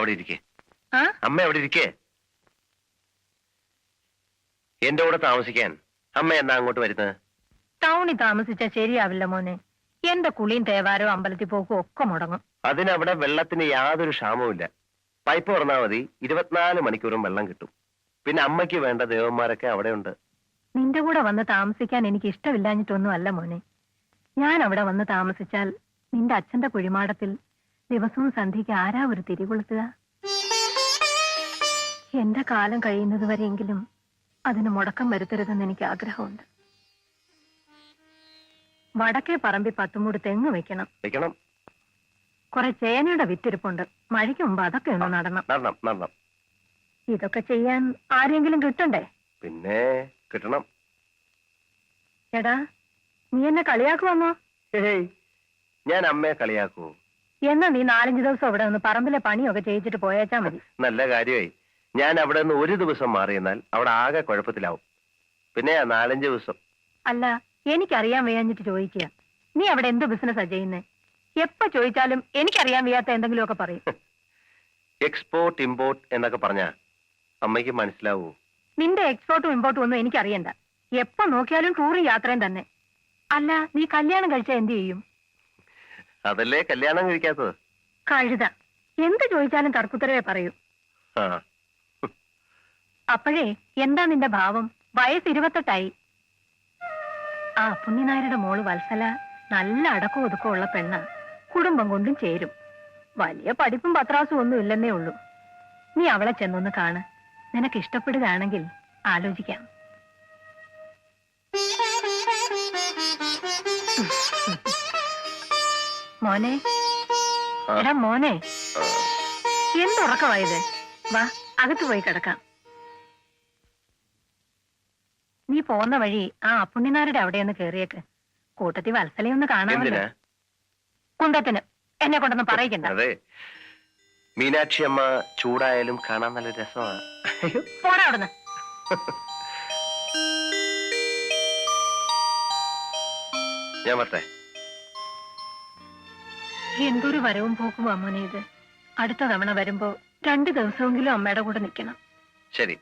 അവിടെ ഇരിക്കേ. അമ്മ അവിടെ ഇരിക്കേ. എന്റെ കൂടെ താമസിക്കാൻ അമ്മ എന്നാ അങ്ങോട്ട് വരുന്നത്? ടൗണിൽ താമസിച്ചാ ശരിയാവില്ല മോനെ. എന്റെ കുളിയും തേവാരോ അമ്പലത്തിൽ പോക്കും ഒക്കെ മുടങ്ങും. അതിനവിടെ വെള്ളത്തിന് യാതൊരു ക്ഷാമവുമില്ല. പൈപ്പ് തുറന്നാൽ മതി, 24 മണിക്കൂറും വെള്ളം കിട്ടും. പിന്നെ അമ്മയ്ക്ക് വേണ്ട ദേവന്മാരൊക്കെ അവിടെ ഉണ്ട്. നിന്റെ കൂടെ വന്ന് താമസിക്കാൻ എനിക്ക് ഇഷ്ടമില്ലാഞ്ഞിട്ടൊന്നും അല്ല മോനെ. ഞാൻ അവിടെ വന്ന് താമസിച്ചാൽ നിന്റെ അച്ഛന്റെ കുഴിമാടത്തിൽ ദിവസവും സന്ധ്യയ്ക്ക് ആരാ ഒരു തിരികൊളുത്തുക? എന്റെ കാലം കഴിയുന്നത് വരെയെങ്കിലും അതിന് മുടക്കം വരുത്തരുതെന്ന് എനിക്ക് ആഗ്രഹമുണ്ട്. വടക്കേ പറമ്പിൽ 10 മൂട് തെങ്ങ് വെക്കണം. കുറെ ചേനയുടെ വിത്തിരിപ്പുണ്ട്. മഴയ്ക്ക് മുമ്പ് അതൊക്കെ ഒന്ന് നടണം. ഇതൊക്കെ ചെയ്യാൻ ആരെങ്കിലും കിട്ടണ്ടേ? പിന്നെ കിട്ടണം. എടാ, നീ എന്നെ കളിയാക്കുവന്നോ? ഞാൻ അമ്മയെ കളിയാക്കൂ? എന്നാ നീ 4-5 ദിവസം അവിടെ നിന്ന് പറമ്പിലെ പണിയൊക്കെ ചെയ്യിച്ചിട്ട് പോയേച്ചാ മതി. നല്ല കാര്യമായി. ഞാൻ അവിടെ നിന്ന് ഒരു ദിവസം മാറിയെന്നാൽ അവിടെ ആകെ കുഴപ്പത്തിലാവും. പിന്നെ 4-5 ദിവസം. അല്ല, എനിക്കറിയാൻ വയ്യാഞ്ഞിട്ട് ചോദിക്കുക. നീ അവിടെ എന്ത് ബിസിനസ്സാ ചെയ്യുന്നേ? എപ്പോ ചോദിച്ചാലും എനിക്കറിയാൻ വയ്യാത്ത എന്തെങ്കിലുമൊക്കെ പറയും. എക്സ്പോർട്ട് ഇമ്പോർട്ട് എന്നൊക്കെ പറഞ്ഞാ അമ്മയ്ക്ക് മനസ്സിലാവൂ? നിന്റെ എക്സ്പോർട്ടും ഇമ്പോർട്ടും ഒന്നും എനിക്കറിയണ്ട. എപ്പോ നോക്കിയാലും ടൂറും യാത്രയും തന്നെ. അല്ല, നീ കല്യാണം കഴിച്ചാ എന്ത് ചെയ്യും? അതല്ലേ കല്യാണം കഴിക്കാത്തത്. കഴുത എന്ത് ചോദിച്ചാലും തർക്കുത്തരവേ പറയൂ. അപ്പോഴേ എന്താ നിന്റെ ഭാവം? വയസ്സ് 28ആയി. ആ പുണ്യനായരുടെ മോള് വത്സല നല്ല അടക്കം ഒതുക്കമുള്ള പെണ്ണ. കുടുംബം കൊണ്ടും ചേരും. വലിയ പഠിപ്പും പത്രാസും ഒന്നും ഇല്ലെന്നേ ഉള്ളൂ. നീ അവളെ ചെന്നൊന്ന് കാണ്. നിനക്ക് ഇഷ്ടപ്പെടുകയാണെങ്കിൽ ആലോചിക്കാം. മോനെ, എടാ മോനെ, എന്തുറക്കമായത്? വാ, അകത്ത് പോയി കിടക്കാം. നീ പോന്ന വഴി ആ പുണ്യനാരുടെ അവിടെയൊന്ന് കേറിയേക്ക്. കൂട്ടത്തിൽ വത്സലയൊന്ന് കാണാമല്ലോ. കുന്തത്തിന് എന്നെ കൊണ്ടൊന്നും പറയിക്കണ്ട. അതെ, മീനാക്ഷി അമ്മ ചൂടായാലും കാണാൻ നല്ല രസമാണ്. പോടാ അവിടുന്ന്. ഞാൻ വരട്ടെ. എന്തൊരു വരവും പോക്കും അമ്മനെ ഇത്. അടുത്ത തവണ വരുമ്പോ 2 ദിവസമെങ്കിലും അമ്മയുടെ കൂടെ നിൽക്കണം. ശരി.